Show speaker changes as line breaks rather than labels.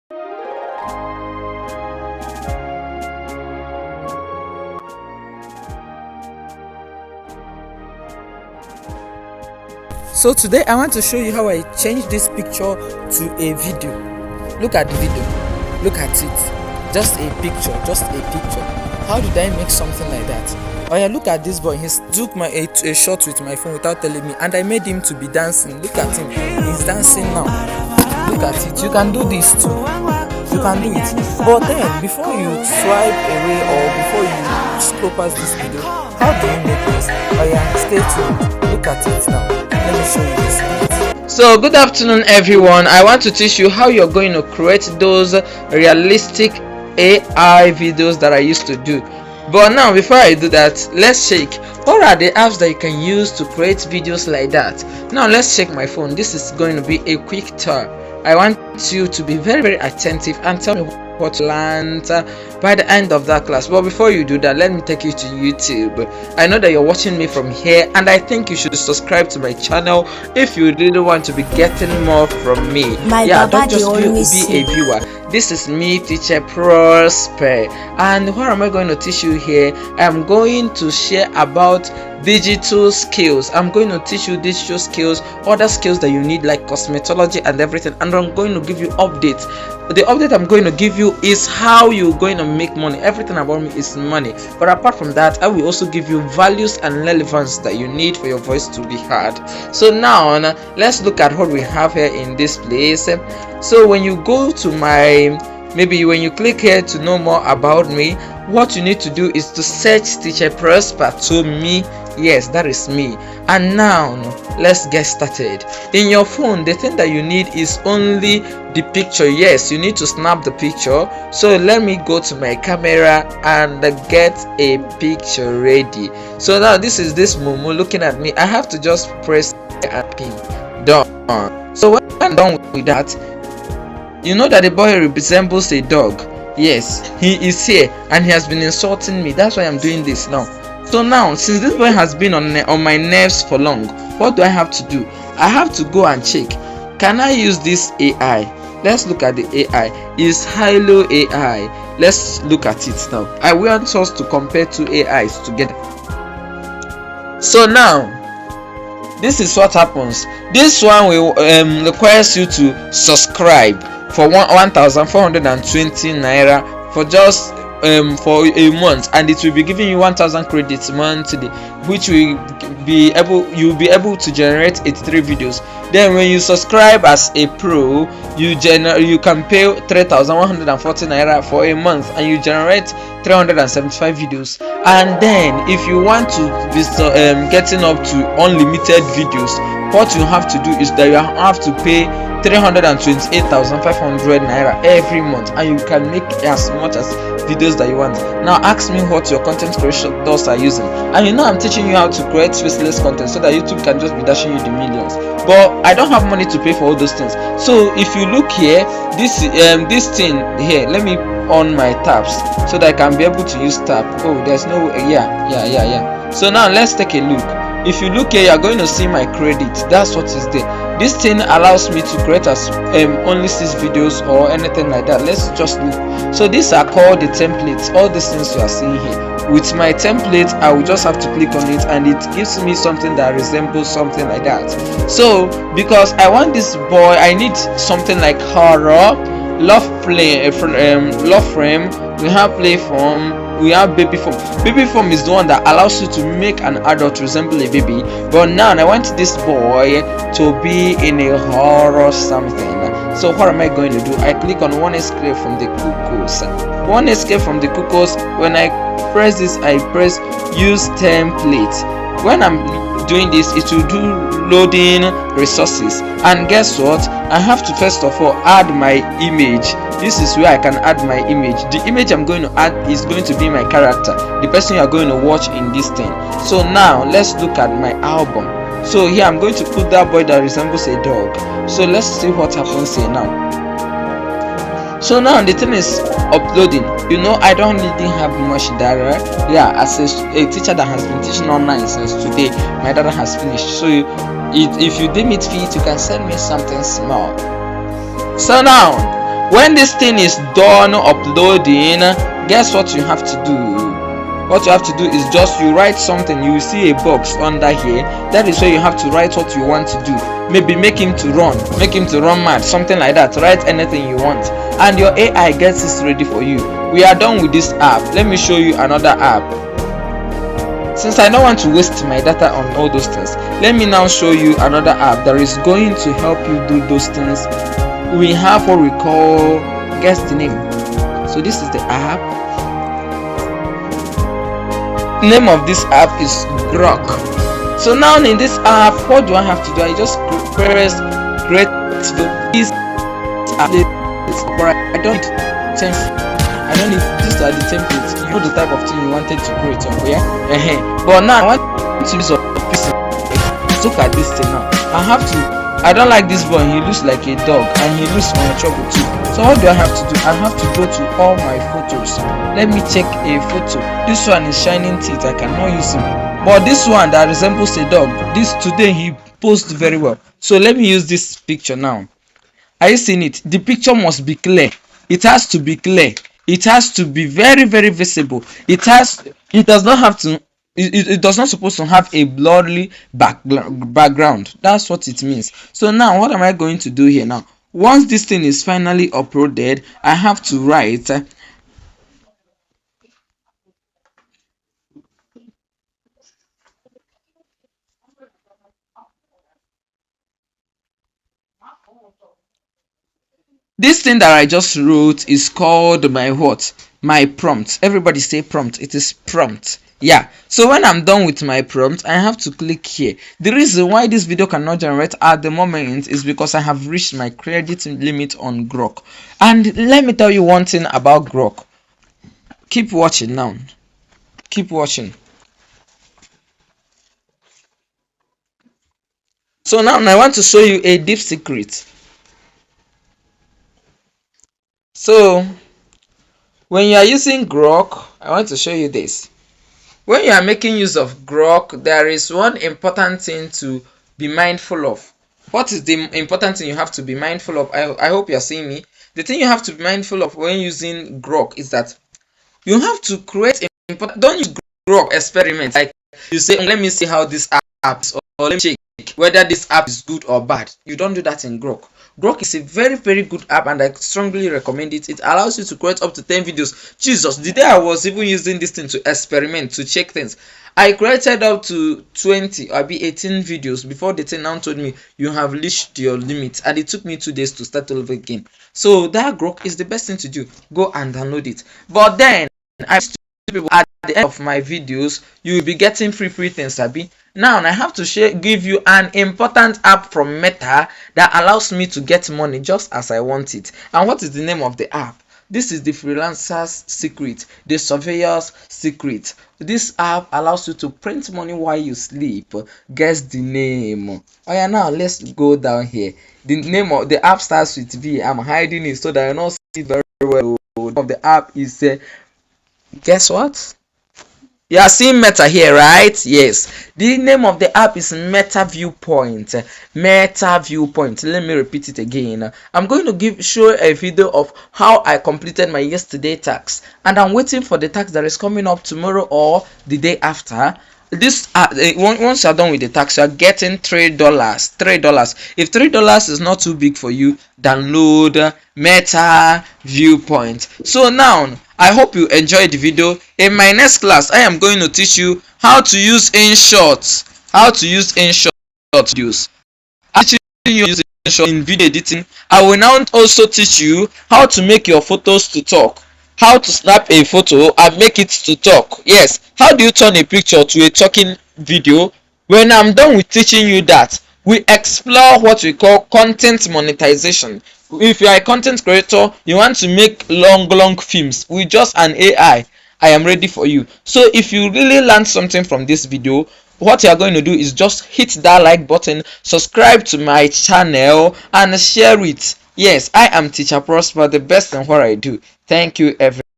So today I want to show you how I change this picture to a video. Look at the video. Look at it. Just a picture. Just a picture. How did I make something like that? Oh yeah, look at this boy. He took a shot with my phone without telling me, and I made him to be dancing. Look at him. He's dancing now. Look at it. You can do this too. You can do it. But then before you swipe away or before you scroll past this video, how do you make this? Oh yeah, stay tuned. Look at it now. Let me show you this. So good afternoon everyone. I want to teach you how you're going to create those realistic AI videos that I used to do. But now before I do that, let's check what are the apps that you can use to create videos like that. Now let's check my phone. This is going to be a quick tour. I want you to be very attentive and tell me what you learned by the end of that class. But before you do that, let me take you to YouTube. I know that you're watching me from here, and I think you should subscribe to my channel if you really want to be getting more from me. Don't just be a viewer. This is me, Teacher Prosper, and what am I going to teach you here? I'm going to share about digital skills. I'm going to teach you digital skills, other skills that you need like cosmetology and everything, and I'm going to give you updates. The update I'm going to give you is how you're going to make money. Everything about me is money, but apart from that, I will also give you values and relevance that you need for your voice to be heard. So now let's look at what we have here in this place. So when you go to when you click here to know more about me, what you need to do is to search Teacher Prosper to me. Yes, that is me. And now let's get started. In your phone, the thing that you need is only the picture. Yes, you need to snap the picture. So let me go to my camera and get a picture ready. So now this is this Momo looking at me. I have to just press and pin done. So when I'm done with that, you know that the boy resembles a dog. Yes, he is here and he has been insulting me. That's why I'm doing this now. So now, since this boy has been on my nerves for long, what do I have to do? I have to go and check. Can I use this AI? Let's look at the AI. Is Hilo AI? Let's look at it now. I want us to compare two AIs together. So now, this is what happens. This one will requires you to subscribe for 1,420 naira for just for a month, and it will be giving you 1,000 credits monthly, which will you'll be able to generate 83 videos. Then when you subscribe as a pro, you can pay 3,140 naira for a month and you generate 375 videos. And then if you want to be getting up to unlimited videos, what you have to do is that you have to pay 328,500 naira every month, and you can make as much as videos that you want. Now ask me what your content creators are using, and you know I'm teaching you how to create faceless content so that YouTube can just be dashing you the millions. But I don't have money to pay for all those things. So if you look here, this thing here, let me on my tabs so that I can be able to use tab. Oh, there's no yeah. So now let's take a look. If you look here, you are going to see my credit. That's what is there. This thing allows me to create as only 6 videos or anything like that. Let's just look. So these are called the templates. All these things you are seeing here. With my template, I will just have to click on it and it gives me something that resembles something like that. So because I want this boy, I need something like horror, love frame, we have play form, we have baby form. Baby form is the one that allows you to make an adult resemble a baby, but now I want this boy to be in a horror something. So what am I going to do? I click on one escape from the cuckoos. One escape from the cuckoos. When I press this, I press use template. When I'm doing this, it will do loading resources, and guess what? I have to first of all add my image. This is where I can add my image. The image I'm going to add is going to be my character, the person you are going to watch in this thing. So now let's look at my album. So here I'm going to put that boy that resembles a dog. So let's see what happens here now. So now the thing is uploading. You know, I don't really have much data. Yeah, as a teacher that has been teaching online since today, my data has finished. So if you deem it fit, you can send me something small. So now When this thing is done uploading, guess what you have to do? What you have to do is just you write something. You will see a box under here. That is where you have to write what you want to do. Maybe make him to run mad, something like that. Write anything you want, and your AI gets this ready for you. We are done with this app. Let me show you another app. Since I don't want to waste my data on all those things, let me now show you another app that is going to help you do those things. We have what we call guess the name. So this is the app. Name of this app is Grok. So now in this app, what do I have to do? I just press create this app. I don't need these are the templates. You know the type of thing you wanted to create on here. But now I want to use a PC. Look at this thing now. I don't like this boy. He looks like a dog and he looks my trouble too. So what do I have to do? I have to go to all my photos. Let me take a photo. This one is shining teeth. I cannot use him. But this one that resembles a dog, this today he posed very well. So let me use this picture now. Are you seeing it? The picture must be clear. It has to be clear. It has to be very, very visible. It does not have to. It does not supposed to have a blurry background. That's what it means. So now what am I going to do here now? Once this thing is finally uploaded, I have to write this thing that I just wrote is called my prompt. Everybody say prompt. It is prompt. Yeah, so when I'm done with my prompt, I have to click here. The reason why this video cannot generate at the moment is because I have reached my credit limit on Grok. And let me tell you one thing about Grok. Keep watching now. Keep watching. So now I want to show you a deep secret. So when you are using Grok, I want to show you this. When you are making use of Grok, there is one important thing to be mindful of. What is the important thing you have to be mindful of? I hope you are seeing me. The thing you have to be mindful of when using Grok is that you have to create don't use Grok experiment. Like you say, let me see how this app is, or let me check whether this app is good or bad. You don't do that in Grok. Grok is a very, very good app and I strongly recommend it. It allows you to create up to 10 videos. Jesus, the day I was even using this thing to experiment, to check things, I created up to 20 or 18 videos before the thing now told me you have reached your limit, and it took me 2 days to start over again. So that Grok is the best thing to do. Go and download it. But then I people at the end of my videos, you will be getting free things, Sabi. Now I have to give you an important app from Meta that allows me to get money just as I want it. And what is the name of the app? This is the freelancer's secret, the surveyor's secret. This app allows you to print money while you sleep. Guess the name. Oh yeah, now let's go down here. The name of the app starts with V. I'm hiding it so that you not see very well. The name of the app is guess what? You are seeing Meta here, right? Yes. The name of the app is Meta Viewpoint. Meta Viewpoint. Let me repeat it again. I'm going to show a video of how I completed my yesterday task, and I'm waiting for the task that is coming up tomorrow or the day after. This once you're done with the tax, you're getting $3. If $3 is not too big for you, download Meta Viewpoint. So now I hope you enjoyed the video. In my next class, I am going to teach you how to use InShot. How to use InShot videos. I'm teaching you using InShot in video editing. I will now also teach you how to make your photos to talk. How to snap a photo and make it to talk. Yes, how do you turn a picture to a talking video? When I'm done with teaching you that, we explore what we call content monetization. If you are a content creator, you want to make long films with just an AI, I am ready for you. So if you really learned something from this video, what you are going to do is just hit that like button, subscribe to my channel, and share it. Yes, I am Teacher Prosper, the best in what I do. Thank you, everyone.